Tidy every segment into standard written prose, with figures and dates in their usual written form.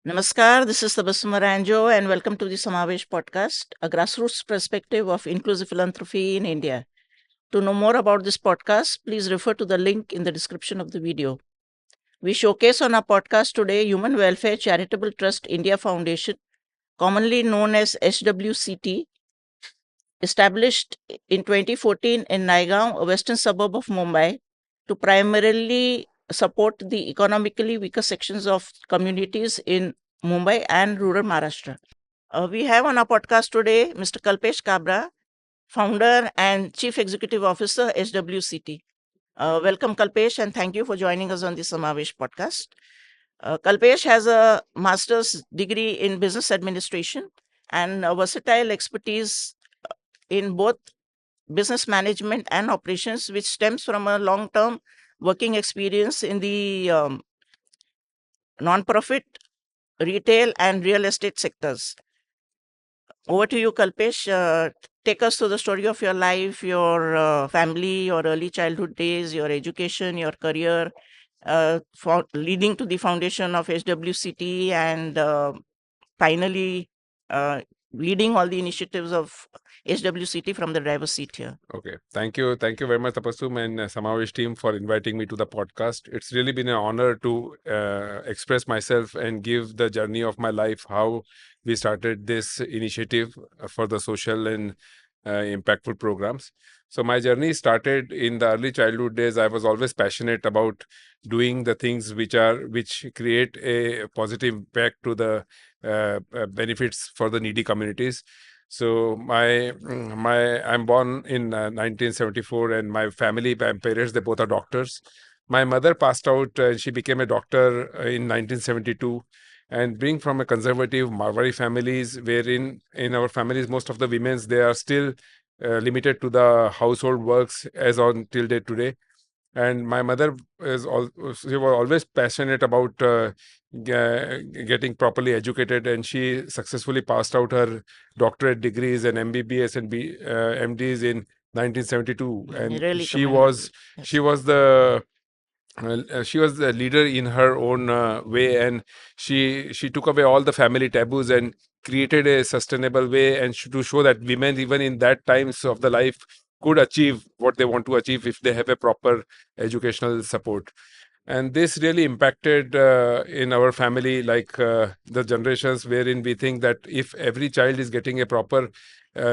Namaskar, this is Tabassum Ranjo, and welcome to the Samavesh podcast, a grassroots perspective of inclusive philanthropy in India. To know more about this podcast, please refer to the link in the description of the video. We showcase on our podcast today Human Welfare Charitable Trust India Foundation, commonly known as HWCT, established in 2014 in Naigaon, a western suburb of Mumbai, to primarily support the economically weaker sections of communities in Mumbai and rural Maharashtra. We have on our podcast today Mr. Kalpesh Kabra, founder and chief executive officer, HWCT. Welcome, Kalpesh, and thank you for joining us on the Samavesh podcast. Kalpesh has a master's degree in business administration and a versatile expertise in both business management and operations, which stems from a long term working experience in the non-profit, retail, and real estate sectors. Over to you, Kalpesh. Take us through the story of your life, your family, your early childhood days, your education, your career, leading to the foundation of HWCT, and finally uh, leading all the initiatives of HWCT from the driver's seat here. Okay. Thank you. Thank you very much, Tapassum and Samavesh team for inviting me to the podcast. It's really been an honor to express myself and give the journey of my life, how we started this initiative for the social and impactful programs. So my journey started in the early childhood days. I was always passionate about doing the things which create a positive impact to the benefits for the needy communities. So I'm born in 1974, and my parents, they both are doctors. My mother passed out. She became a doctor in 1972, and being from a conservative Marwari families, wherein in our families most of the women's, they are still limited to the household works as on till day today. And my mother she was always passionate about getting properly educated, and she successfully passed out her doctorate degrees and MBBS and MDs in 1972. And Really she commendable. was Yes. she was the leader in her own way, and she took away all the family taboos and created a sustainable way, and to show that women, even in that times of the life, could achieve what they want to achieve if they have a proper educational support. And this really impacted in our family, like the generations, wherein we think that if every child is getting a proper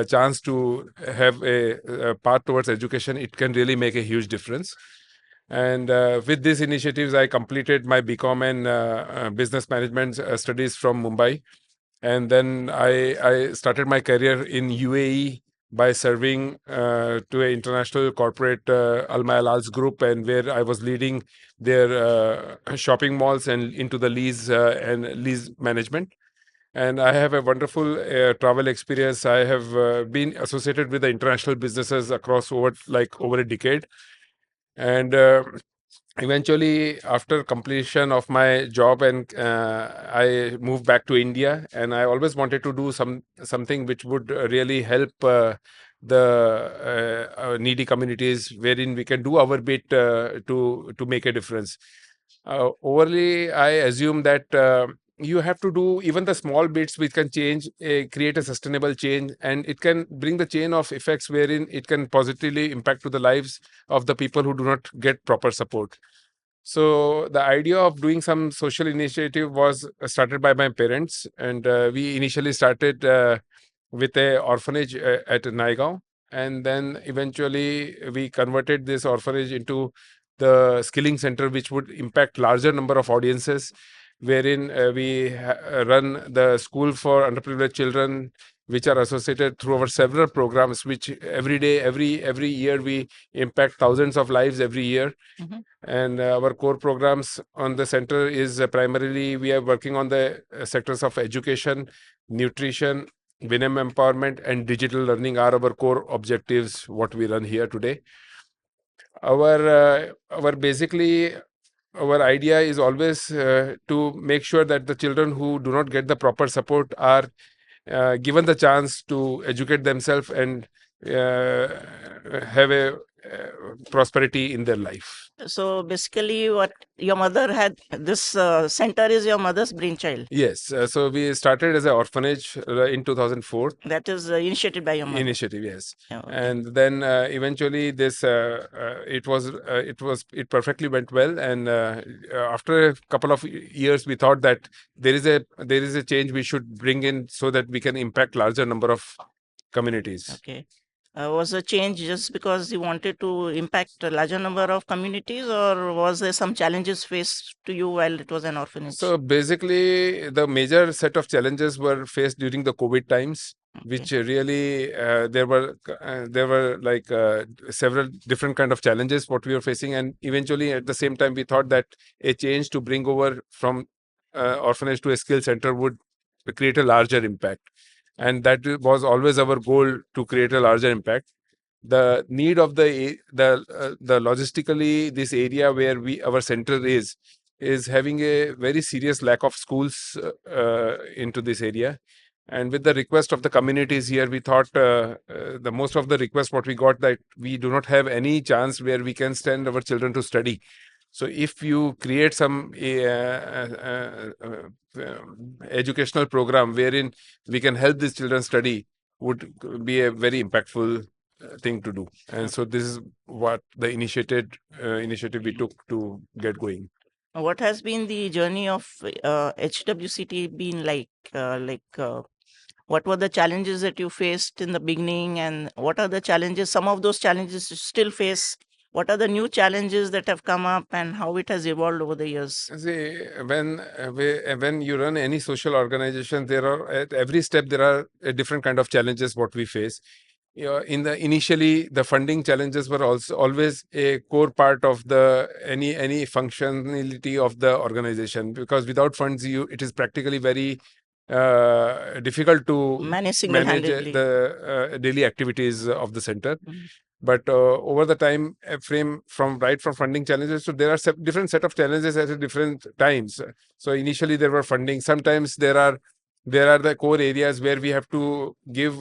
chance to have a path towards education, it can really make a huge difference. And with these initiatives, I completed my BCom and business management studies from Mumbai. And then I started my career in UAE by serving to an international corporate Alma Al's group, and where I was leading their shopping malls and into the lease management. And I have a wonderful travel experience. I have been associated with the international businesses across over a decade. And eventually, after completion of my job, and I moved back to India, and I always wanted to do something which would really help the needy communities, wherein we can do our bit to make a difference. Overly, I assume that you have to do even the small bits which can create a sustainable change, and it can bring the chain of effects wherein it can positively impact to the lives of the people who do not get proper support. So the idea of doing some social initiative was started by my parents, and we initially started with a orphanage at Naigaon, and then eventually we converted this orphanage into the skilling center, which would impact larger number of audiences, wherein run the school for underprivileged children, which are associated through our several programs, which every day, every year, we impact thousands of lives every year. Mhm. And our core programs on the center is primarily we are working on the sectors of education, nutrition, women empowerment, and digital learning are our core objectives, what we run here today. Our basically our idea is always to make sure that the children who do not get the proper support are given the chance to educate themselves and have a prosperity in their life. So basically, what your mother had, this center is your mother's brainchild. Yes, so we started as an orphanage in 2004. That is initiated by your mother. Initiative, yes. Yeah, okay. And then eventually this it perfectly went well, and after a couple of years we thought that there is a change we should bring in so that we can impact larger number of communities. Okay. Was the change just because you wanted to impact a larger number of communities, or was there some challenges faced to you while it was an orphanage? So basically, the major set of challenges were faced during the COVID times, which really there were like several different kind of challenges what we were facing, and eventually at the same time we thought that a change to bring over from orphanage to a skill center would create a larger impact, and that was always our goal, to create a larger impact. The need of the logistically, this area where our center is having a very serious lack of schools into this area. And with the request of the communities here, we thought the most of the requests what we got, that we do not have any chance where we can send our children to study. So if you create some educational program wherein we can help these children study, would be a very impactful thing to do. And so this is what the initiative we took to get going. What has been the journey of HWCT been like? What were the challenges that you faced in the beginning, and what are the challenges? Some of those challenges you still face. What are the new challenges that have come up, and how it has evolved over the years? See, when you run any social organization, there are at every step there are a different kind of challenges what we face. Initially the funding challenges were also always a core part of the any functionality of the organization, because without funds it is practically very difficult to manage the daily activities of the center. But over the time frame, from funding challenges, so there are different set of challenges at different times. So initially there were funding. Sometimes there are the core areas where we have to give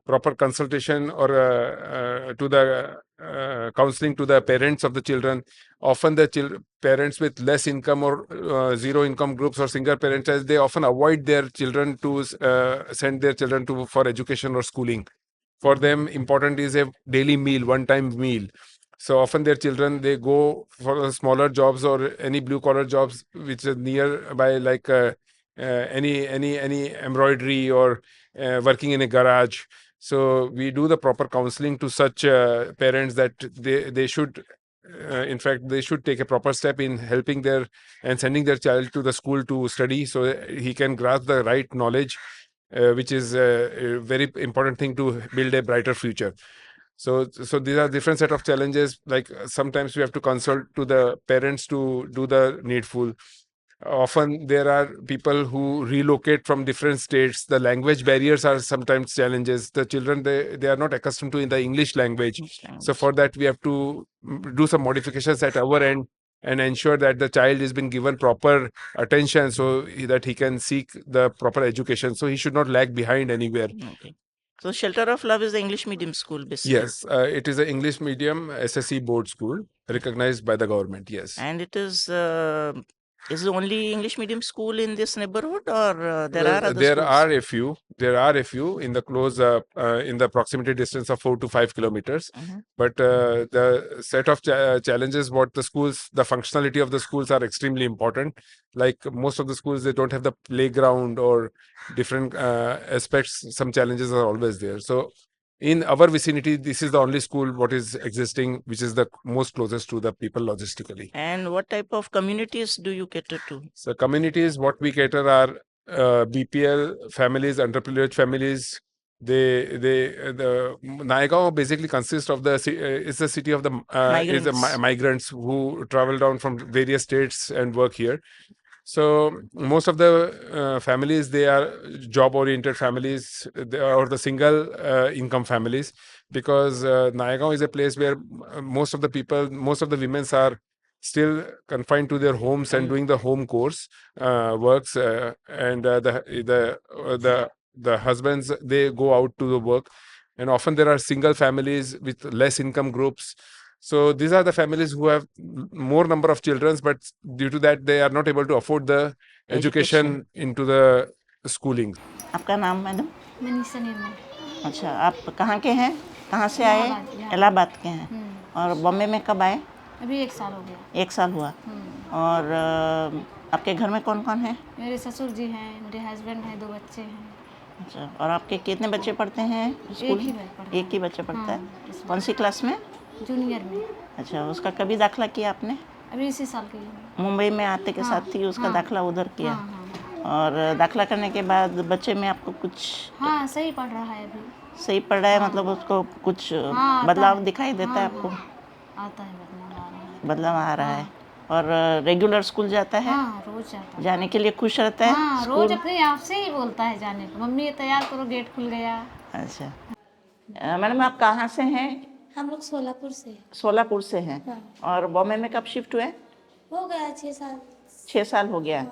proper consultation or to the counseling to the parents of the children. Often the parents with less income or zero income groups or single parents, they often avoid their children to send their children to for education or schooling. For them, important is a daily meal, one-time meal. So often their children, they go for smaller jobs or any blue-collar jobs which are nearby, like any embroidery or working in a garage. So we do the proper counseling to such parents that they should, in fact, they should take a proper step in helping and sending their child to the school to study, so he can grasp the right knowledge, which is a very important thing to build a brighter future. So these are different set of challenges. Like sometimes we have to consult to the parents to do the needful. Often there are people who relocate from different states. The language barriers are sometimes challenges. The children, they are not accustomed to in the English language. So for that we have to do some modifications at our end and ensure that the child is being given proper attention so that he can seek the proper education. So he should not lag behind anywhere. Okay. So Shelter of Love is the English medium school, basically. Yes, it is an English medium SSC board school recognized by the government. Yes. And it is the only English medium school in this neighborhood, or there are other there schools? There are a few in the close in the proximity distance of 4 to 5 kilometers. But the set of challenges what the schools, the functionality of the schools are extremely important. Like most of the schools, they don't have the playground or different aspects. Some challenges are always there. So in our vicinity, this is the only school what is existing, which is the most closest to the people logistically. And what type of communities do you cater to? So communities, what we cater are BPL families, underprivileged families. The Naigaon basically consists of it's the city of the migrants who travel down from various states and work here. So most of the families, they are job-oriented families, or the single income families, because Naigaon is a place where most of the women are still confined to their homes and doing the home course works, and the husbands, they go out to the work, and often there are single families with less income groups. So these are the families who have more number of children, but due to that they are not able to afford the education into the schooling. आपका नाम madam? Manisha निर्मल। अच्छा, आप कहाँ के हैं? कहाँ से आए? इलाहाबाद के हैं। और बॉम्बे में कब आए? अभी 1 साल हो गया। 1 साल हुआ। और आपके घर में कौन कौन है? मेरे ससुर जी हैं, मेरे हस्बैंड हैं, 2 बच्चे हैं। अच्छा, और आपके कितने बच्चे पढ़ते हैं स्कूल? एक ही बच्चा पढ़ता है। कौन सी क्लास में? जूनियर में। अच्छा, उसका कभी दाखिला किया आपने? अभी इसी साल के लिए। मुंबई में आते के साथ ही उसका दाखिला उधर किया। और दाखिला करने के बाद बच्चे में आपको कुछ? हाँ, सही पढ़ रहा है अभी। सही पढ़ रहा है, मतलब उसको कुछ बदलाव दिखाई देता है आपको? आता है, बदलाव आ रहा है। और रेगुलर स्कूल जाता है? हाँ, रोज जाता है। जाने के लिए खुश रहता है? हाँ, रोज अपने आप से ही बोलता है जाने को, मम्मी ये तैयार करो, गेट खुल गया। अच्छा, मैडम आप कहाँ से हैं? हम लोग सोलापुर से। सोलापुर से हैं। और बॉम्बे में कब शिफ्ट हुए? हो गया 6 साल। 6 साल हो गया।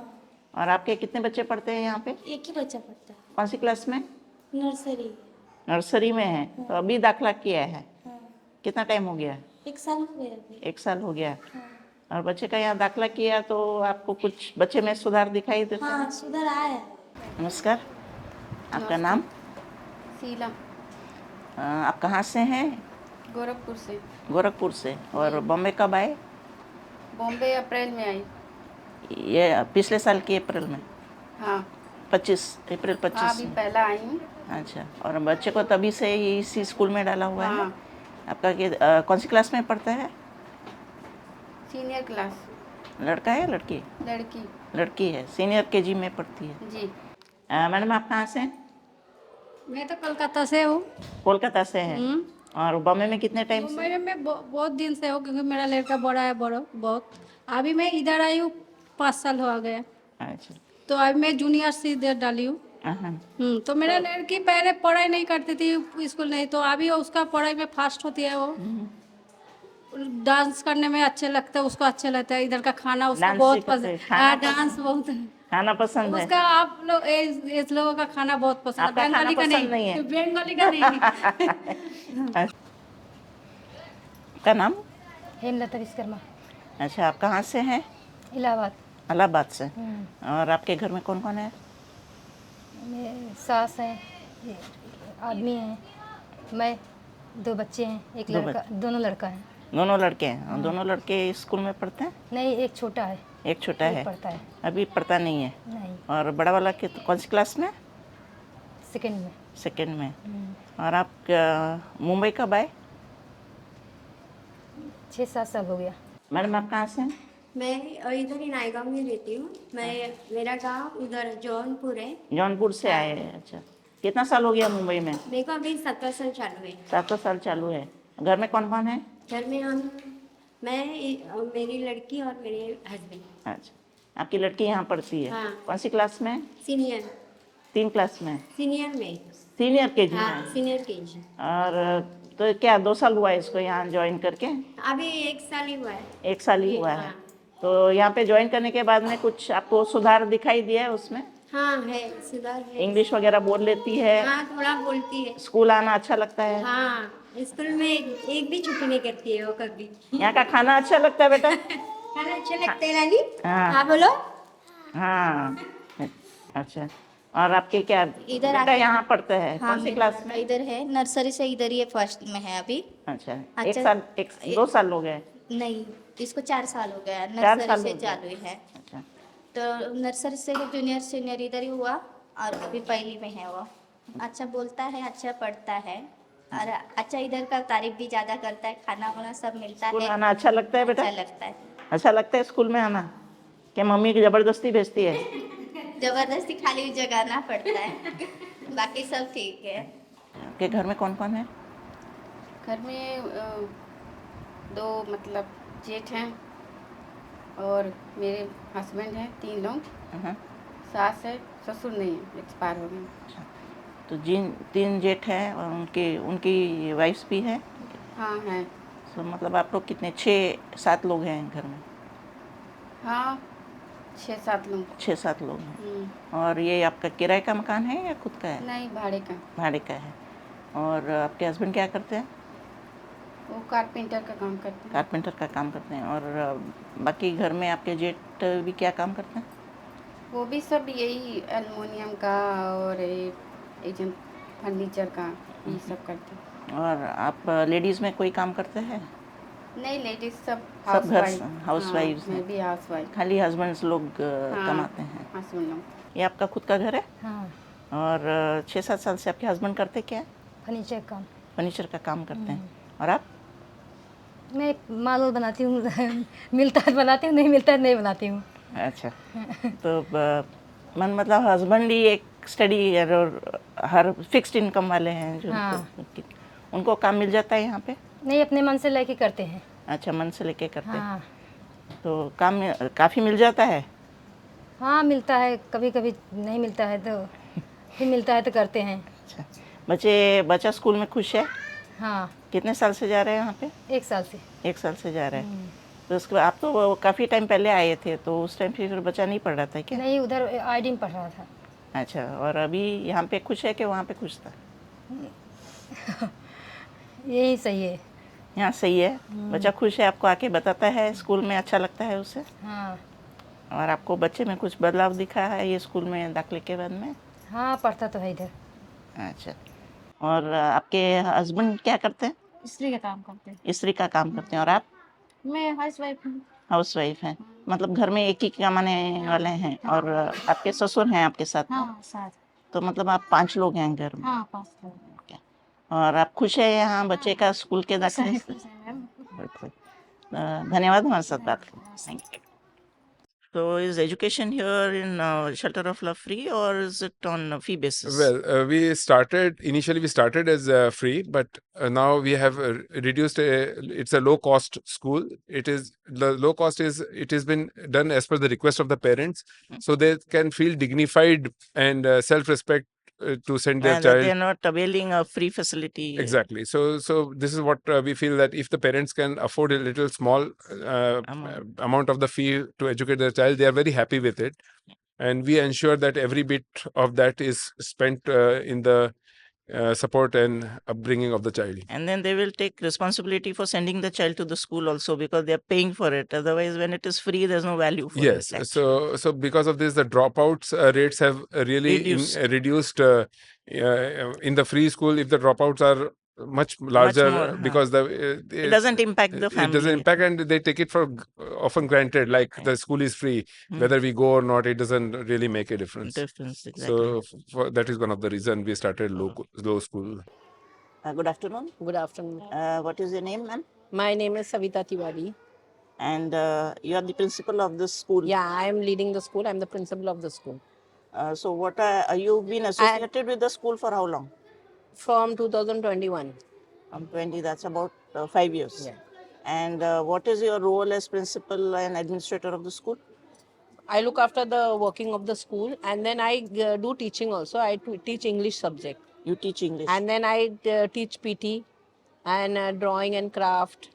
और आपके कितने बच्चे पढ़ते हैं यहाँ पे? एक ही बच्चा पढ़ता है। कौन सी क्लास में? नर्सरी। नर्सरी में है। तो अभी दाखिला किया है? कितना टाइम हो गया? 1 साल हो गया अभी। 1 साल हो गया। और बच्चे का यहाँ दाखिला किया तो आपको कुछ बच्चे में सुधार दिखाई देता है? हाँ, सुधर आया है। नमस्कार, आपका नाम? शीला। आप कहाँ से हैं? गोरखपुर से। गोरखपुर से। और बॉम्बे कब आए? बॉम्बे अप्रैल में आई। ये पिछले साल की अप्रैल में? हाँ। 25 अप्रैल 25 अभी पहला आई हूँ। अच्छा, और बच्चे को तभी से ही इसी स्कूल में डाला हुआ है? आपका कौन सी क्लास में पढ़ता है? Senior class. लड़का है लड़की? लड़की। लड़की है, सीनियर केजी में पढ़ती है। जी। मैडम आप कहाँ से हैं? मैं तो कोलकाता से हूँ। कोलकाता से हैं। और बॉम्बे में कितने टाइम से? मुंबई में मैं बहुत दिन से हूँ, क्योंकि मेरा लड़का बड़ा है, बड़ा बहुत। अभी मैं इधर आई हूँ 5 साल हो गया। अच्छा। तो अभी मैं जूनियर से इधर डाली हूँ। तो मेरा लड़की पहले पढ़ाई नहीं करती थी, स्कूल नहीं, तो अभी उसका पढ़ाई में फास्ट होती है। वो डांस करने में अच्छे लगता है, उसको अच्छा लगता है। इधर का खाना उसको बहुत पसंद है। डांस बहुत खाना पसंद है उसका। आप लोग इस लोगों का खाना बहुत पसंद है। बंगाली का नहीं, बंगाली का नहीं। का नाम? हेमलता विश्वकर्मा। अच्छा, आप कहाँ से हैं? इलाहाबाद। इलाहाबाद से। और आपके घर में कौन कौन है? मेरे सास है, आदमी है, मैं, 2 बच्चे हैं, एक लड़का, दोनों लड़का है। दोनों लड़के हैं। और दोनों लड़के स्कूल में पढ़ते हैं? नहीं, एक छोटा है। एक छोटा है, पढ़ता है। अभी पढ़ता नहीं है? नहीं। और बड़ा वाला कौन सी क्लास में? सेकंड में। सेकंड में। और आप मुंबई कब आए? 6-7 साल हो गया। मैडम आप कहाँ से हैं? मैं इधर ही नायगांव में रहती हूँ। मेरा गांव उधर जौनपुर है। जौनपुर से आए हैं। अच्छा, कितना साल हो गया मुंबई में? मेरे को अभी 17 साल चालू है। 7 साल चालू है। घर में कौन कौन है? घर में मेरी लड़की और मेरे हस्बैंड। अच्छा, आपकी लड़की यहाँ पढ़ती है? हाँ। कौन सी क्लास में? सीनियर। 3 क्लास में? सीनियर में। सीनियर केजी हाँ, में? Senior KG. और तो क्या 2 साल हुआ है इसको यहाँ ज्वाइन करके? अभी 1 साल ही हुआ है। 1 साल ही हुआ है। हाँ। तो यहाँ पे ज्वाइन करने के बाद में कुछ आपको सुधार दिखाई दिया है उसमें? हाँ, है सुधार है। इंग्लिश वगैरह बोल लेती है? हाँ, थोड़ा बोलती है। स्कूल आना अच्छा लगता है? हाँ, स्कूल में एक भी छुट्टी नहीं करती है वो कभी। यहाँ का खाना अच्छा लगता है बेटा? खाना अच्छा लगता है रानी? हाँ। हाँ बोलो। हाँ, अच्छा। और आपके क्या इधर बेटा यहाँ पढ़ता है? कौन सी क्लास में? इधर है, नर्सरी से इधर ही फर्स्ट में है अभी। अच्छा, 2 साल हो गए? नहीं, इसको 4 साल हो गया। 4 नर्सरी साल से हो गए। चालू है। अच्छा। तो नर्सरी से जूनियर सीनियर इधर ही हुआ, और अभी पहली में है वो। अच्छा बोलता है, अच्छा पढ़ता है, और अच्छा इधर का तारीफ भी ज़्यादा करता है। खाना वाना सब मिलता स्कूल है। आना अच्छा लगता है बेटा? अच्छा लगता है। अच्छा लगता है स्कूल में आना? क्या मम्मी की जबरदस्ती भेजती है? जबरदस्ती खाली जगाना पड़ता है, बाकी सब ठीक है। आपके घर में कौन कौन है? घर में 2 मतलब जेठ हैं, और मेरे हस्बैंड हैं, 3 लोग। सास है, ससुर नहीं है, एक्सपायर हो गए। तो 3 जेठ हैं और उनकी वाइफ्स भी है? हाँ है। तो मतलब आप लोग कितने 6-7 लोग हैं घर में? हाँ, 6-7 लोग। 6-7 लोग हैं। और ये आपका किराए का मकान है या खुद का है? नहीं, भाड़े का। भाड़े का है। और आपके हस्बैंड क्या करते हैं? वो कारपेंटर का काम करते हैं। कारपेंटर का काम करते हैं। और बाकी घर में आपके जेठ भी क्या काम करते हैं? वो भी सब यही एल्युमिनियम का और एक फर्नीचर का ये सब करते हैं। और आप लेडीज़ में कोई काम करते हैं? नहीं, लेडीज सब सब घर हाउसवाइफ। हाउसवाइफ्स मैं हैं, भी हाउसवाइफ। खाली हस्बैंड्स लोग हाँ, कमाते हैं। हाँ सुन लो। ये आपका खुद का घर है? हाँ, और 6-7 साल से आपके हस्बैंड करते क्या है? फर्नीचर काम। फर्नीचर का काम करते हैं। और आप? मैं माल वाल बनाती हूँ मिलता है बनाती हूँ, नहीं मिलता है नहीं बनाती हूँ। अच्छा। तो मन मतलब हस्बैंड ही एक स्टडी और हर फिक्स्ड इनकम वाले हैं जो हाँ। उनको काम मिल जाता है यहाँ पे? नहीं, अपने मन से लेके करते हैं। अच्छा, मन से लेके करते हैं। हाँ, तो काम काफ़ी मिल जाता है? हाँ मिलता है, कभी कभी नहीं मिलता है तो फिर मिलता है तो करते हैं। अच्छा, बच्चा स्कूल में खुश है? हाँ, कितने साल से जा रहे हैं यहाँ पे? 1 साल से। 1 साल से जा रहे हैं। तो उसके बाद आप तो काफ़ी टाइम पहले आए थे, तो उस टाइम फिर बच्चा नहीं पढ़ रहा था क्या? नहीं, उधर आईडी में पढ़ रहा था। अच्छा, और अभी यहाँ पे खुश है कि वहाँ पे खुश था? यही सही है। यहाँ सही है। बच्चा खुश है, आपको आके बताता है, स्कूल में अच्छा लगता है उसे? हाँ, और आपको बच्चे में कुछ बदलाव दिखा है ये स्कूल में दाखिले के बाद में? हाँ पढ़ता तो है इधर। अच्छा। और आपके हस्बैंड क्या करते हैं? स्त्री का काम करते हैं। स्त्री का काम करते हैं। और आप? मैं हाउसवाइफ हूँ। हाउस वाइफ हैं। मतलब घर में एक ही कमाने वाले हैं। और आपके ससुर हैं आपके साथ? हाँ, साथ। तो मतलब आप 5 लोग हैं घर में? हाँ, 5 लोग। क्या? और आप खुश हैं यहाँ बच्चे का स्कूल के दाखिले से? खुश है मैम। बिल्कुल। धन्यवाद हमारे साथ बात करने के लिए। Thank you. So is education here in Shelter of Love free, or is it on a fee basis? Well, initially we started as free, but now we have reduced. It's a low cost school. The low cost it has been done as per the request of the parents, so they can feel dignified and self respect to send their And they child. are not availing a free facility. Exactly. So this is what we feel, that if the parents can afford a little small amount of the fee to educate their child, they are very happy with it. And we ensure that every bit of that is spent in the support and upbringing of the child. And then they will take responsibility for sending the child to the school also, because they are paying for it. Otherwise, when it is free, there's no value for Yes. it. So because of this, the dropouts rates have really reduced in the free school. If the dropouts are much larger, more, because it doesn't impact the family. It doesn't impact, and they take it for often granted, like the school is free. Whether we go or not, it doesn't really make a difference. Exactly. So that is one of the reasons we started low school. Good afternoon. Good afternoon. What is your name, ma'am? My name is Savita Tiwari. And you are the principal of this school. Yeah, I am leading the school. I am the principal of the school. So what you've been associated with the school for how long? From 2021. 20, that's about 5 years. Yeah. And what is your role as principal and administrator of the school? I look after the working of the school, and then I do teaching also. I teach English subject. You teach English. And then I teach PT and drawing and craft,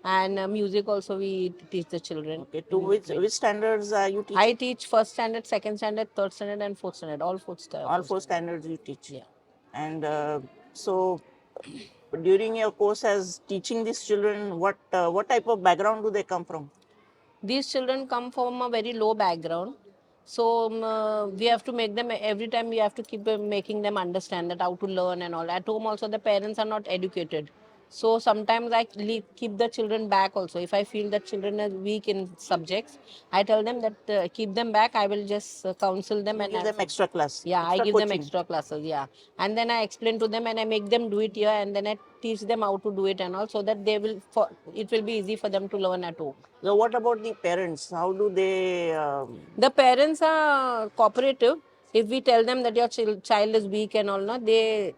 and music also we teach the children. Okay. To which standards are you teaching? I teach first standard, second standard, third standard, and fourth standard. All four standards. All 4 standards you teach. Yeah. And so during your course as teaching these children, what type of background do they come from? These children come from a very low background. So we have to make them, every time we have to keep making them understand that how to learn and all. At home also the parents are not educated. So sometimes I keep the children back also. If I feel that children are weak in subjects, I tell them that keep them back. I will just counsel them. You give them extra class. Yeah, extra I give coaching. them extra classes, yeah. And then I explain to them and I make them do it here, and then I teach them how to do it and all, so that it will be easy for them to learn at home. So what about the parents? How do they... The parents are cooperative. If we tell them that your child is weak and all, no, they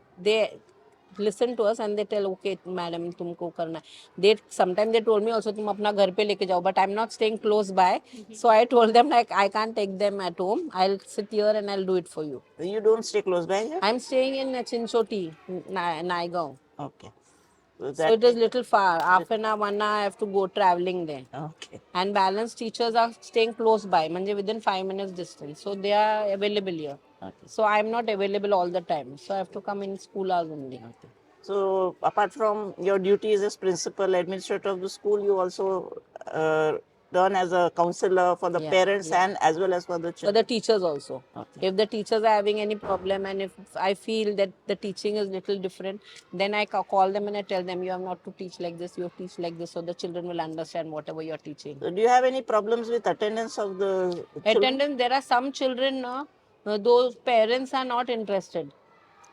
listen to us and they tell, okay, madam, tumko karna. Sometimes they told me also, tum apna ghar pe leke jao, but I'm not staying close by. So I told them, like, I can't take them at home. I'll sit here and I'll do it for you. You don't stay close by here? I'm staying in Chinchoti, Naigaon. Okay. So it is little far. Half an hour, 1 hour I have to go traveling there. Okay. And balanced teachers are staying close by, within 5 minutes distance. So they are available here. Okay. So I'm not available all the time. So I have to come in school hours only. Okay. So apart from your duties as principal, administrator of the school, you also done as a counselor for the parents and as well as for the For children. the teachers also. Okay. If the teachers are having any problem and if I feel that the teaching is little different, then I call them and I tell them, you have not to teach like this, you have to teach like this, so the children will understand whatever you are teaching. So do you have any problems with attendance of the children? Attendance, there are some children, those parents are not interested.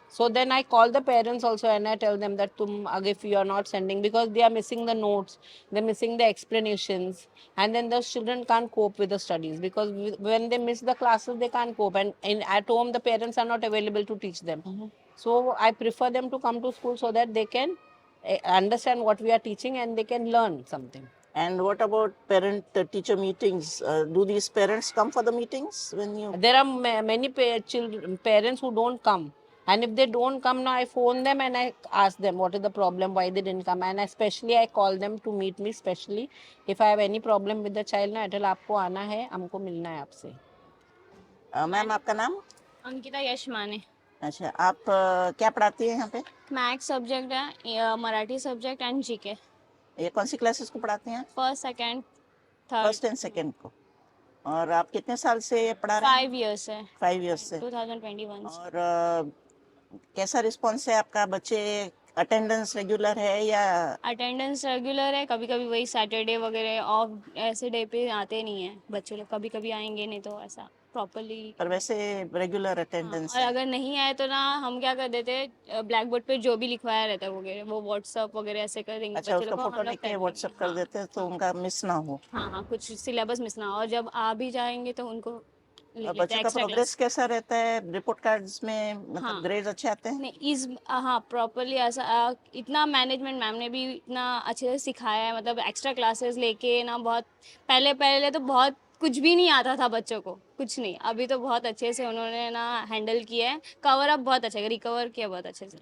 So then I call the parents also and I tell them that if you are not sending, because they are missing the notes, they're missing the explanations, and then the children can't cope with the studies, because when they miss the classes, they can't cope, and at home the parents are not available to teach them. So I prefer them to come to school so that they can understand what we are teaching and they can learn something. And what about parent-teacher meetings? Do these parents come for the meetings when you? There are many parents who don't come. And if they don't come now, I phone them and I ask them what is the problem, why they didn't come. And especially I call them to meet me, especially if I have any problem with the child, ना I tell आपको आना है, हमको मिलना है आपसे. Ma'am आपका नाम? अंकिता यश माने. अच्छा, आप क्या पढ़ाती हैं यहाँ पे? मैथ्स सब्जेक्ट है, मराठी सब्जेक्ट एंड जीके. ये कौन सी क्लासेस को पढ़ाती हैं? First second third. First and second को. और आप कितने साल से पढ़ा रहे हैं? 5 years है. 5 years से. 2021. और कैसा रिस्पॉन्स है आपका? बच्चे अटेंडेंस रेगुलर है या? अटेंडेंस रेगुलर है, कभी कभी वही सैटरडे वगैरह ऑफ ऐसे डे पे आते नहीं है बच्चे लोग, कभी कभी आएंगे नहीं तो ऐसा प्रॉपरली. पर वैसे रेगुलर अटेंडेंस और अगर नहीं आए तो ना हम क्या कर देते, ब्लैक बोर्ड पे जो भी लिखवाया रहता है वगैरह वो व्हाट्सअप वगैरह ऐसे कर देंगे. अच्छा, उसका फोटो लेके व्हाट्सएप कर देते हैं तो उनका मिस ना हो. हाँ, कुछ सिलेबस मिस ना हो, और जब आ भी जाएंगे तो उनको बच्चों का प्रोग्रेस कैसा रहता है? रिपोर्ट कार्ड्स में मतलब ग्रेड्स अच्छे आते हैं? नहीं, हाँ प्रॉपरली ऐसा इतना मैनेजमेंट मैम ने भी इतना अच्छे से सिखाया है, मतलब एक्स्ट्रा क्लासेस लेके ना, बहुत पहले तो बहुत कुछ भी नहीं आता था बच्चों को, कुछ नहीं. अभी तो बहुत अच्छे से उन्होंने ना हैंडल किया है, कवर अप बहुत अच्छा, रिकवर किया बहुत अच्छे से.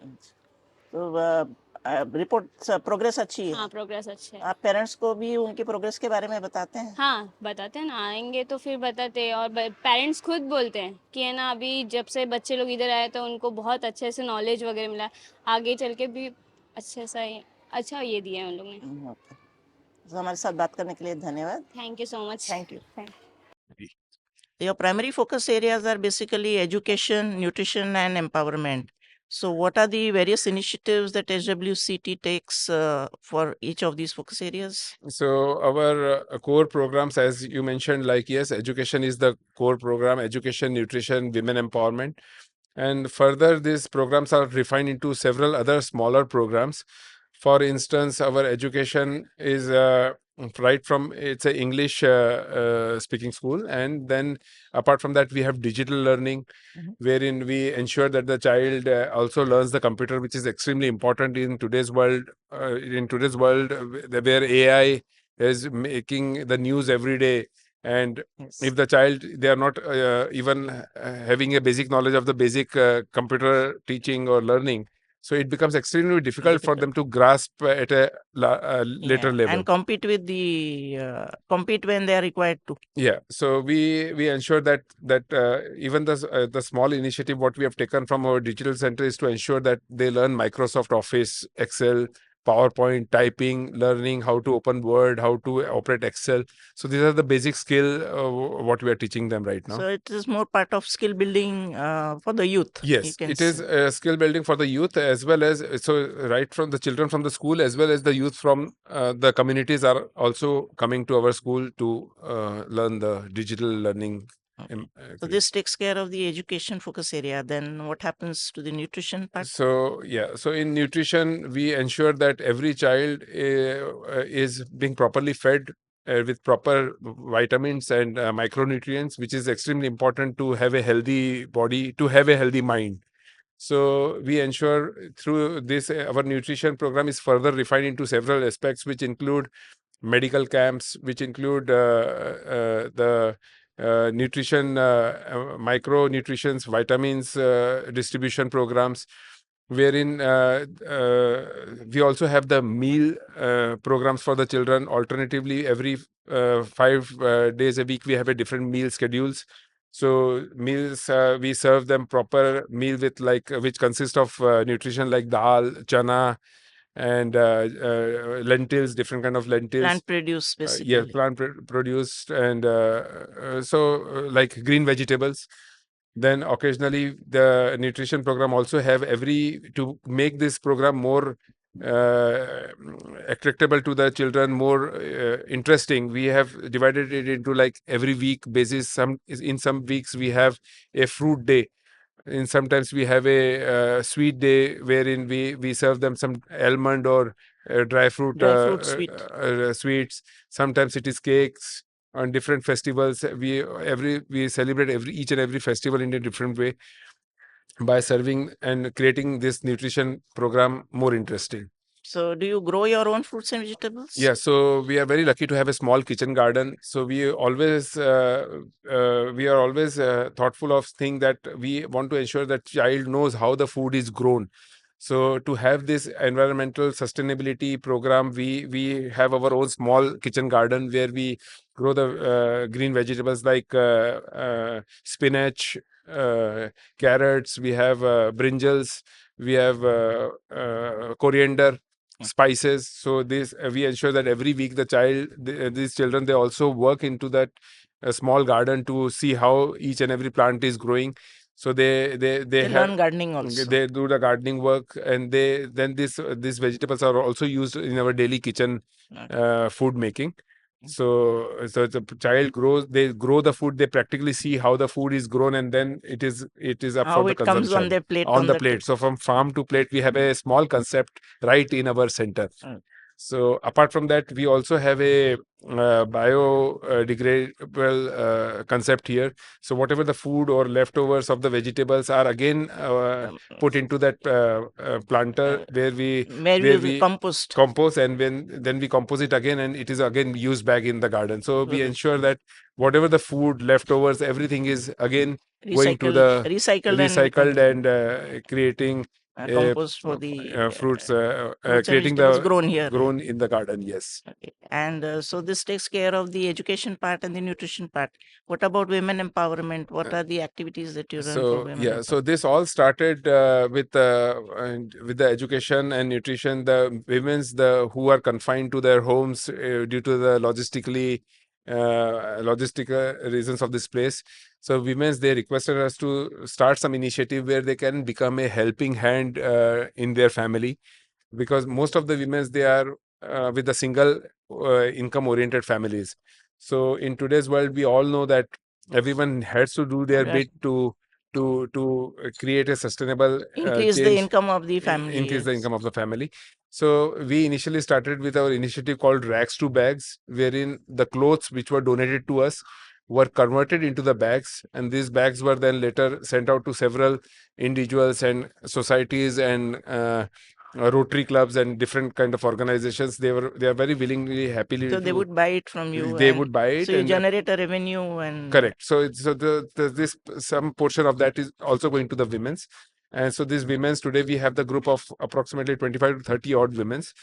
तो रिपोर्ट प्रोग्रेस अच्छी है? हाँ, प्रोग्रेस अच्छी है. आप पेरेंट्स को भी उनकी प्रोग्रेस के बारे में बताते हैं? हाँ, बताते हैं ना, आएंगे तो फिर बताते हैं. और पेरेंट्स खुद बोलते हैं कि है ना, अभी जब से बच्चे लोग इधर आए तो उनको बहुत अच्छे से नॉलेज वगैरह मिला, आगे चल के भी अच्छा ये दिया है उन लोगों ने. तो हमारे साथ बात करने के लिए धन्यवाद. Thank you so much. Thank you. Your primary focus areas are basically education, nutrition, and empowerment. So, what are the various initiatives that HWCT takes for each of these focus areas? So our core programs, as you mentioned, like yes, education is the core program, education, nutrition, women empowerment. And further, these programs are refined into several other smaller programs. For instance, our education is right from, it's an English speaking school. And then apart from that, we have digital learning, wherein we ensure that the child also learns the computer, which is extremely important in today's world. Where AI is making the news every day. And if the child, they are not even having a basic knowledge of the basic computer teaching or learning, so it becomes extremely difficult for them to grasp at a later level. And compete when they are required to. Yeah, so we ensure that even the small initiative what we have taken from our digital center is to ensure that they learn Microsoft Office, Excel, PowerPoint, typing, learning how to open Word, how to operate Excel. So these are the basic skill what we are teaching them right now. So it is more part of skill building for the youth. Yes, it is skill building for the youth, as well as, so right from the children from the school as well as the youth from the communities are also coming to our school to learn the digital learning. So this takes care of the education focus area. Then what happens to the nutrition part? So yeah, so in nutrition, we ensure that every child is being properly fed with proper vitamins and micronutrients, which is extremely important to have a healthy body, to have a healthy mind. So we ensure through this, our nutrition program is further refined into several aspects, which include medical camps, which include the nutrition, micronutrients, vitamins distribution programs, wherein we also have the meal programs for the children. Alternatively, every 5 days a week, we have a different meal schedules. So meals, we serve them proper meal with which consists of nutrition like dal, chana, and lentils, different kind of lentils. Plant produce basically. Yeah, produced, and like green vegetables. Then occasionally the nutrition program also have to make this program more attractable to the children, more interesting. We have divided it into like every week basis. In some weeks we have a fruit day. Sometimes we have a sweet day wherein we serve them some almond or dry fruit sweets. Sometimes it is cakes. On different festivals, we celebrate each and every festival in a different way by serving and creating this nutrition program more interesting. So do you grow your own fruits and vegetables? Yeah, so we are very lucky to have a small kitchen garden. So we are always thoughtful of things that we want to ensure that child knows how the food is grown. So to have this environmental sustainability program, we have our own small kitchen garden where we grow the green vegetables like spinach, carrots. We have brinjals. We have coriander, spices. So this we ensure that every week these children, they also work into that small garden to see how each and every plant is growing. So they learn gardening also. They do the gardening work, and these vegetables are also used in our daily kitchen food making. So the child they grow the food, they practically see how the food is grown, and then it is up how for the it consumption. comes on their plate. On the plate. So from farm to plate, we have a small concept right in our center. So apart from that, we also have a biodegradable concept here. So whatever the food or leftovers of the vegetables are again put into that planter where we compost, and then we compost it again, and it is again used back in the garden. So we ensure that whatever the food leftovers, everything is again going to the recycled and creating compost for the fruits, creating the grown in the garden. Yes. Okay. And so this takes care of the education part and the nutrition part. What about women empowerment? What are the activities that you run for women? So this all started with the education and nutrition. The women's who are confined to their homes due to the logistical reasons of this place. So they requested us to start some initiative where they can become a helping hand in their family, because most of the women, they are with the single income oriented families. So in today's world, we all know that everyone has to do their bit to create a sustainable increase the income of the family. The income of the family. So we initially started with our initiative called Rags to Bags, wherein the clothes which were donated to us were converted into the bags, and these bags were then later sent out to several individuals and societies and Rotary clubs and different kind of organizations. They are very willingly, happily. So they would buy it from you. They would buy it. So you generate a revenue and correct. So this some portion of that is also going to the women's. And so these women's, today we have the group of approximately 25 to 30 odd women's,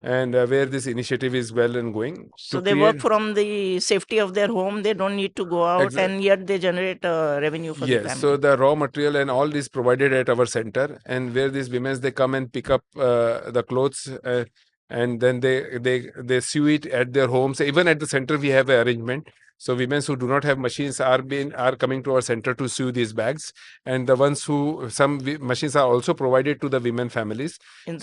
and where this initiative is well and going. So they work from the safety of their home. They don't need to go out, and yet they generate revenue for the family. So the raw material and all is provided at our center, and where these women, they come and pick up the clothes, and then they sew it at their homes. Even at the center, we have an arrangement. So women who do not have machines are coming to our center to sew these bags, and the ones some machines are also provided to the women families. At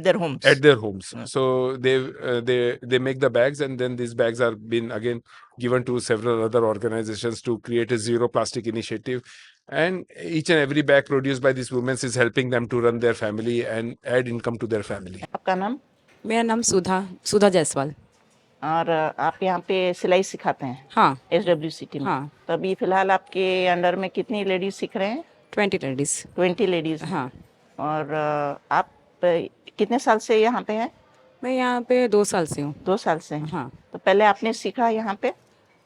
their homes. At their homes. So they make the bags, and then these bags are been again given to several other organizations to create a zero plastic initiative. And each and every bag produced by these women is helping them to run their family and add income to their family. आपका नाम? मेरा नाम सुधा जायसवाल। और आप यहाँ पे सिलाई सिखाते हैं? हाँ। HWCT में? हाँ। तो अभी फिलहाल आपके अंडर में कितनी लेडीज सीख रहे हैं? 20 लेडीज। 20 लेडीज। हाँ। और आप कितने साल से यहाँ पे हैं? मैं यहाँ पे 2 साल से हूँ। 2 साल से? हाँ। तो पहले आपने सीखा यहाँ पे?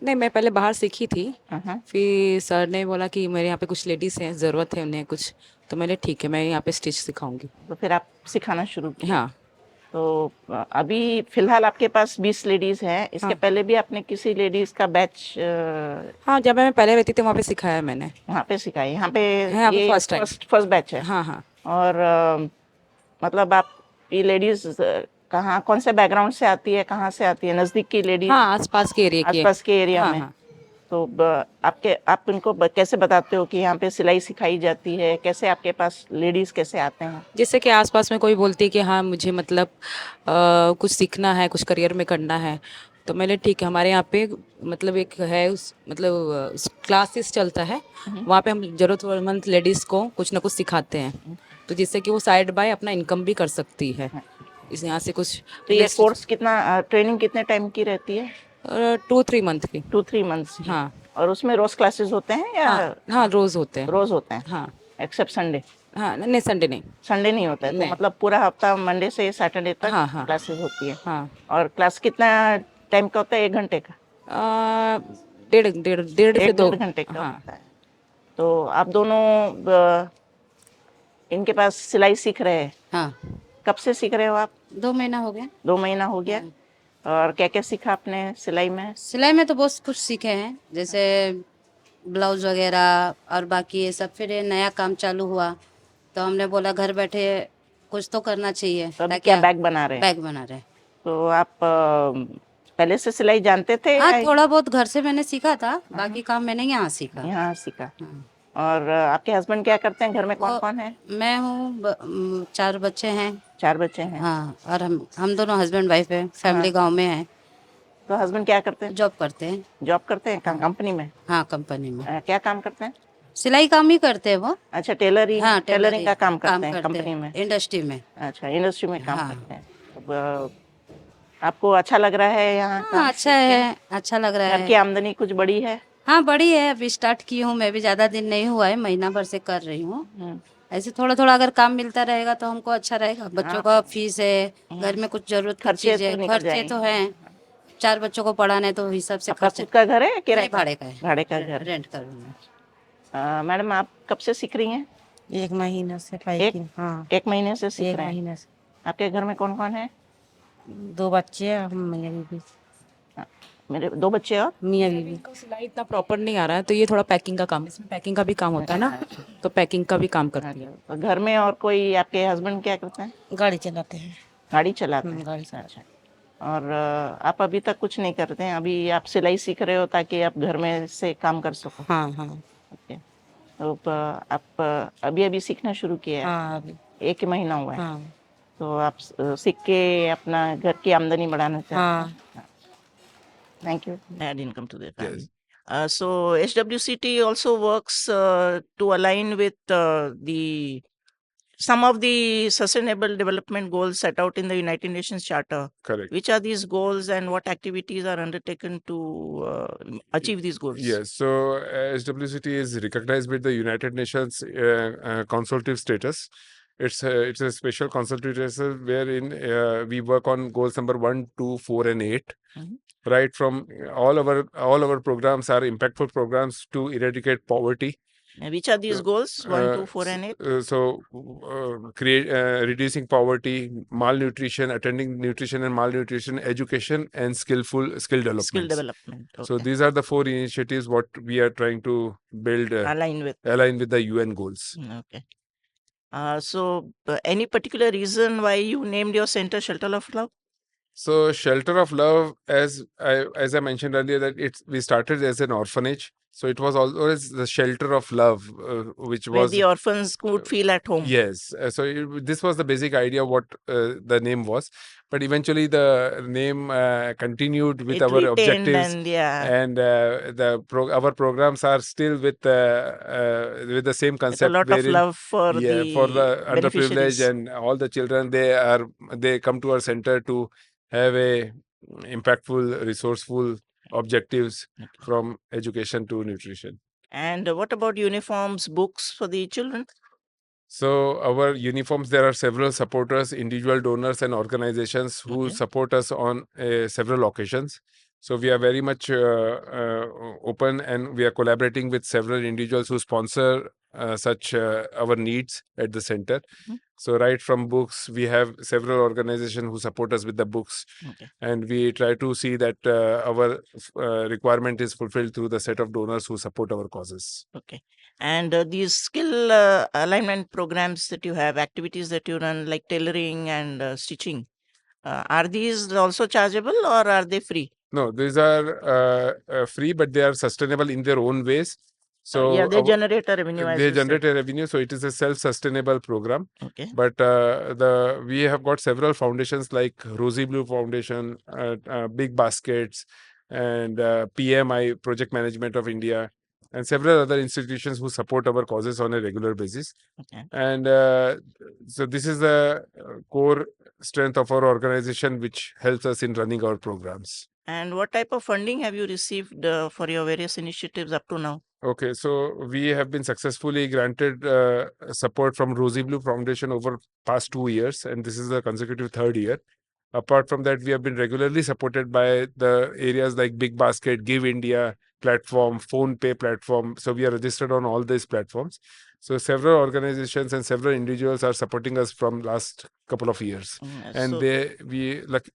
नहीं, मैं पहले बाहर सीखी थी। फिर सर ने बोला कि मेरे यहाँ पे कुछ लेडीज हैं, ज़रूरत है उन्हें कुछ, तो मैंने ठीक है, मैं यहाँ पे स्टिच सिखाऊंगी। तो फिर आप सिखाना शुरू किया? हाँ। तो अभी फिलहाल आपके पास 20 लेडीज हैं, इसके हाँ। पहले भी आपने किसी लेडीज का बैच हाँ, जब मैं पहले रहती थी वहाँ पे सिखाया है मैंने। वहाँ पे सिखाई? यहाँ पे यहाँ पे ये फर्स्ट टाइम। फर्स्ट बैच है? हाँ हाँ। और मतलब आप ये लेडीज कहाँ, कौन से बैकग्राउंड से आती है, कहाँ से आती है? नजदीक की लेडीज? हाँ, आसपास के एरिया की है। आसपास के एरिया हाँ में? हाँ। तो आप उनको कैसे बताते हो कि यहाँ पे सिलाई सिखाई जाती है? कैसे आपके पास लेडीज कैसे आते हैं? जैसे कि आसपास में कोई बोलती है कि हाँ मुझे मतलब कुछ सीखना है, कुछ करियर में करना है, तो मैंने ठीक है, हमारे यहाँ पे मतलब एक है उस मतलब क्लासेस चलता है, वहाँ पे हम ज़रूरतमंद लेडीज़ को कुछ ना कुछ सिखाते हैं, तो जिससे कि वो साइड बाय अपना इनकम भी कर सकती है। इस यहाँ से कुछ तो ये कोर्स कितना, ट्रेनिंग कितने टाइम की रहती है? 2-3 मंथ की। 2-3 मंथ्स? हाँ। और उसमें रोज क्लासेस होते हैं या? हाँ, रोज़ होते हैं। रोज होते हैं? हाँ एक्सेप्ट संडे? हाँ, नहीं संडे नहीं। संडे नहीं होता है? तो नहीं। मतलब पूरा हफ्ता मंडे से सैटरडे तक हाँ हाँ क्लासेस होती है? हाँ। और क्लास कितना टाइम का होता है? 1 घंटे का? डेढ़ से 2 1-1.5 घंटे का हाँ। होता है। तो आप दोनों इनके पास सिलाई सीख रहे हैं? हाँ, कब से सीख रहे हो आप? 2 महीना हो गया। 2 महीना हो गया। और क्या क्या सीखा आपने सिलाई में? सिलाई में तो बहुत कुछ सीखे हैं, जैसे ब्लाउज वगैरह और बाकी ये सब। फिर ये नया काम चालू हुआ तो हमने बोला घर बैठे कुछ तो करना चाहिए। तो अभी ताकि क्या बैग बना रहे हैं? बैग बना रहे हैं। तो आप पहले से सिलाई जानते थे? हाँ, या थोड़ा बहुत घर से मैंने सीखा था, बाकी काम मैंने यहाँ सीखा। यहाँ सीखा? हाँ। और आपके हस्बैंड क्या करते हैं? घर में कौन वो- कौन है? मैं हूँ, 4 बच्चे हैं। 4 बच्चे हैं? हाँ, और हम दोनों हस्बैंड वाइफ है, फैमिली गांव में है। तो हस्बैंड क्या करते हैं? जॉब करते हैं। जॉब करते हैं? कंपनी में? हाँ, कंपनी में क्या काम करते हैं? सिलाई काम ही करते हैं वो। अच्छा, टेलरिंग? हाँ, टेलरिंग का काम करते हैं कंपनी में? इंडस्ट्री में। अच्छा, इंडस्ट्री में काम हाँ। करते हैं। अब, आपको अच्छा लग रहा है यहाँ काम हाँ, अच्छा सीख के? है, अच्छा लग रहा घर की है। आमदनी कुछ बड़ी है? हाँ, बड़ी है, अभी स्टार्ट की हूँ मैं भी, ज़्यादा दिन नहीं हुआ है, महीना भर से कर रही हूँ। ऐसे थोड़ा थोड़ा अगर काम मिलता रहेगा तो हमको अच्छा रहेगा। बच्चों का फीस है, घर में कुछ जरूरत की खर्चे चीज़ है, तो निकल खर्चे तो हैं। 4 बच्चों को पढ़ाना है तो हिसाब से आपका खर्चे। खुद का घर है किराए नहीं, का? भाड़े का है। भाड़े का घर। रेंट कर रही हूँ। मैडम, आप कब से सीख रही हैं? 1 महीना से एक पाइपिंग। हाँ, 1 महीने से सीख 1 रहे हैं? महीना से। आपके घर में कौन कौन है? 2 बच्चे हैं, हम मियाँ बीवी। मेरे 2 बच्चे और मियाँ बीवी। इनको सिलाई इतना प्रॉपर नहीं आ रहा है, तो ये थोड़ा पैकिंग का काम, इसमें पैकिंग का भी काम होता है ना, तो पैकिंग का भी काम करती है। तो घर में और कोई आपके हस्बैंड क्या करते हैं? गाड़ी चलाते हैं। गाड़ी चलाते हैं? गाड़ी चलाते अच्छा। और आप अभी तक कुछ नहीं करते हैं? अभी आप सिलाई सीख रहे हो ताकि आप घर में से काम कर सको? हाँ हाँ ओके। तो आप अभी अभी सीखना शुरू किया है? हाँ। अभी 1 ही महीना हुआ है? हाँ तो आप सीख के अपना घर की आमदनी बढ़ाना चाहते हैं? हाँ। Thank you. Add income to their family. Yes. So HWCT also works to align with some of the sustainable development goals set out in the United Nations Charter. Correct. Which are these goals and what activities are undertaken to achieve these goals? Yes. So HWCT is recognized with the United Nations Consultative Status. It's a special consultative status wherein we work on goals number 1, 2, 4, and 8. Right from all our programs are impactful programs to eradicate poverty. Which are these goals? 1, 2, 4, and 8? Reducing poverty, malnutrition, attending nutrition and malnutrition, education, and skill development. Skill development. Okay. So these are the 4 initiatives what we are trying to build align with the UN goals. Okay. So any particular reason why you named your center Shelter of Love? So Shelter of Love, as I mentioned earlier, that we started as an orphanage. So it was always the shelter of love, which where was the orphans could feel at home. Yes. This was the basic idea what the name was, but eventually the name continued with our objectives, and our programs are still with the same concept. With a lot of love for the underprivileged and all the children. They come to our center to have a impactful, resourceful objectives from education to nutrition. And what about uniforms, books for the children? So our uniforms, there are several supporters, individual donors and organizations who support us on several occasions. So we are very much open, and we are collaborating with several individuals who sponsor such our needs at the center. Mhm. So right from books, we have several organizations who support us with the books, Okay. and we try to see that our requirement is fulfilled through the set of donors who support our causes. Okay. And these skill alignment programs that you have, activities that you run, like tailoring and stitching, are these also chargeable or are they free? No, these are free, but they are sustainable in their own ways. So yeah, they generate a revenue, as they you said. generate a revenue, so it is a self-sustainable program. Okay. But we have got several foundations like Rosy Blue Foundation, Big Baskets, and PMI, Project Management of India, and several other institutions who support our causes on a regular basis. Okay. And so this is the core strength of our organization, which helps us in running our programs. And what type of funding have you received for your various initiatives up to now? Okay, so we have been successfully granted support from Rosy Blue Foundation over past 2 years, and this is the consecutive third year. Apart from that, we have been regularly supported by the areas like Big Basket, Give India platform, Phone Pay platform. So we are registered on all these platforms. So several organizations and several individuals are supporting us from last couple of years, and so,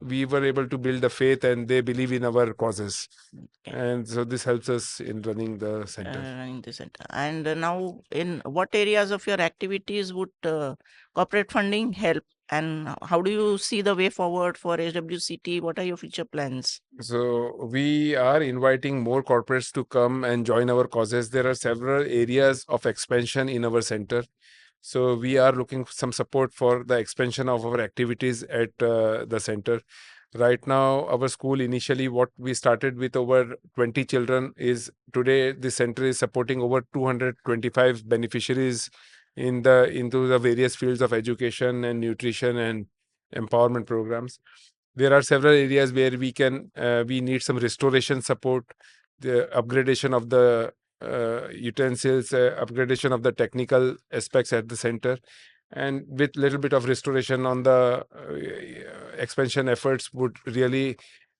we were able to build the faith, and they believe in our causes, okay. and so this helps us in running the center. Running the center. And now, in what areas of your activities would corporate funding help? And how do you see the way forward for HWCT? What are your future plans? So we are inviting more corporates to come and join our causes. There are several areas of expansion in our center. So we are looking for some support for the expansion of our activities at the center. Right now, our school initially, what we started with over 20 children, is today the center is supporting over 225 beneficiaries into the various fields of education and nutrition and empowerment programs. There are several areas where we need some restoration support, the upgradation of the utensils, upgradation of the technical aspects at the center, and with little bit of restoration on the expansion efforts would really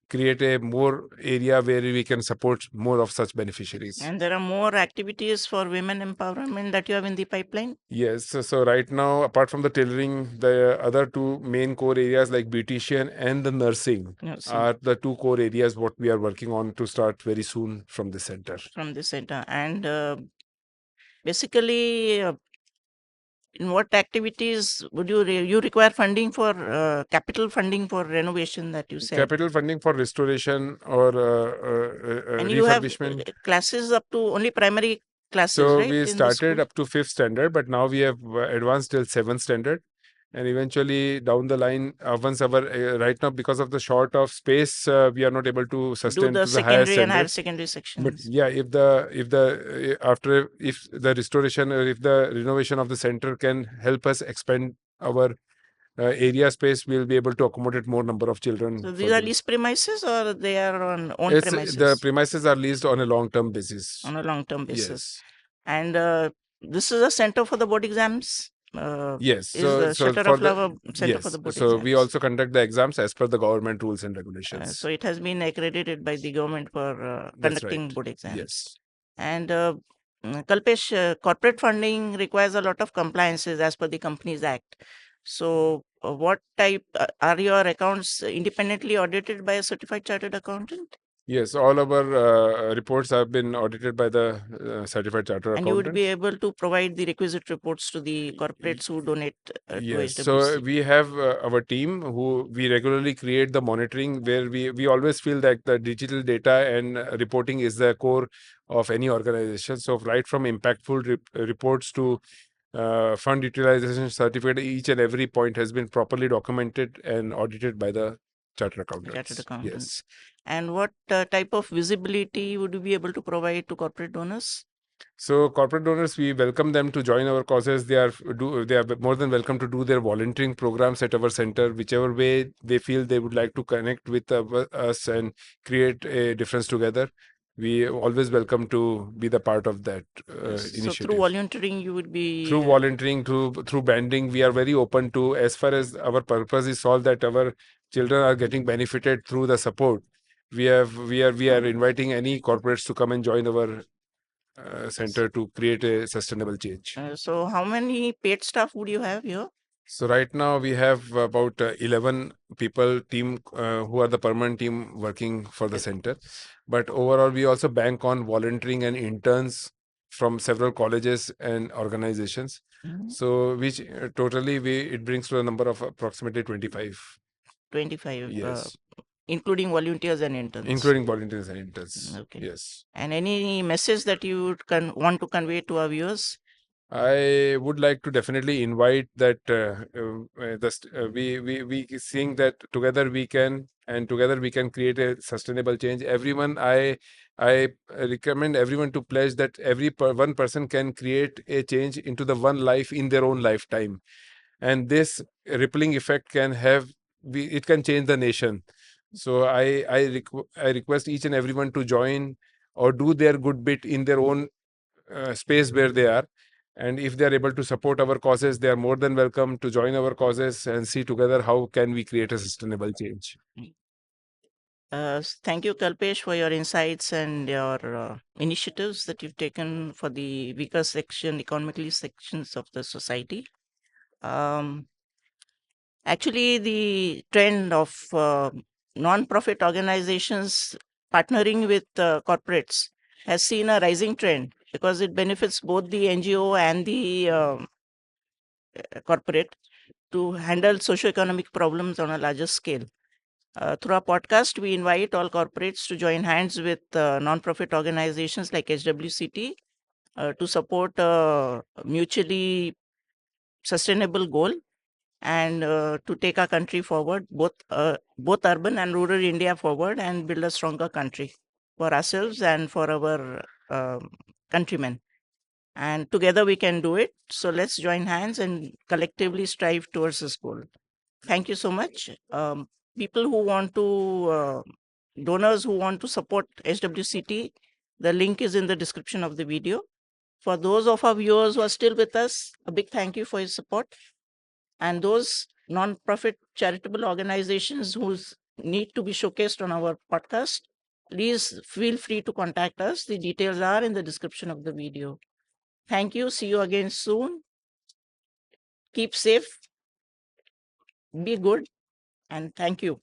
create a more area where we can support more of such beneficiaries. And there are more activities for women empowerment that you have in the pipeline? Yes. So right now, apart from the tailoring, the other two main core areas like beautician and the nursing are the two core areas what we are working on to start very soon from the center. From the center. And basically, in what activities would you require funding for capital funding for renovation that you said? Capital funding for restoration or and you have refurbishment. Classes up to only primary classes, So right? we started up to 5th standard, but now we have advanced till 7th standard. And eventually down the line, once our right now, because of the short of space, we are not able to sustain do the to the higher secondary and higher standards. secondary sections. But yeah, if the restoration or if the renovation of the center can help us expand our area space, we'll be able to accommodate more number of children. So these are leased premises or they are on own premises? The premises are leased on a long-term basis. On a long-term basis. Yes. And this is a center for the board exams? Yes. Is the Shutter of Love a center yes. for the board So exams? we also conduct the exams as per the government rules and regulations. So it has been accredited by the government for conducting board exams. Yes. And Kalpesh, corporate funding requires a lot of compliances as per the Companies Act. So what type are your accounts independently audited by a certified chartered accountant? Yes, all our reports have been audited by the certified chartered accountant. And you would be able to provide the requisite reports to the corporates who donate yes. to HWCT. So we have our team who we regularly create the monitoring, where we always feel that the digital data and reporting is the core of any organization. So right from impactful reports to fund utilization certificate, each and every point has been properly documented and audited by the chartered accountants. Chartered accountants. Yes. And what type of visibility would you be able to provide to corporate donors? So corporate donors, we welcome them to join our causes. They are more than welcome to do their volunteering programs at our center, whichever way they feel they would like to connect with us and create a difference together. We always welcome to be the part of that initiative. So through volunteering, you would be... Through volunteering, through banding, we are very open to, as far as our purpose is solved, that our children are getting benefited through the support. We are inviting any corporates to come and join our center to create a sustainable change. So how many paid staff would you have here? So right now we have about 11 people team who are the permanent team working for the center. But overall, we also bank on volunteering and interns from several colleges and organizations. So which totally it brings to a number of approximately 25. 25. Yes. Including volunteers and interns. Including volunteers and interns. Okay. Yes. And any message that you want to convey to our viewers? I would like to definitely invite that we seeing that together we can create a sustainable change. Everyone, I recommend everyone to pledge that one person can create a change into the one life in their own lifetime, and this rippling effect can it can change the nation. So I request each and everyone to join or do their good bit in their own space where they are. And if they are able to support our causes, they are more than welcome to join our causes and see together how can we create a sustainable change. Thank you, Kalpesh, for your insights and your initiatives that you've taken for the weaker economically sections of the society. Actually, the trend of non-profit organizations partnering with corporates has seen a rising trend because it benefits both the NGO and the corporate to handle socio-economic problems on a larger scale. Through our podcast, we invite all corporates to join hands with non-profit organizations like HWCT to support a mutually sustainable goal and to take our country forward, both urban and rural India forward, and build a stronger country for ourselves and for our countrymen. And together we can do it. So let's join hands and collectively strive towards this goal. Thank you so much. People who want to, donors who want to support HWCT, the link is in the description of the video. For those of our viewers who are still with us, a big thank you for your support. And those non-profit charitable organizations who need to be showcased on our podcast, please feel free to contact us. The details are in the description of the video. Thank you. See you again soon. Keep safe. Be good. And thank you.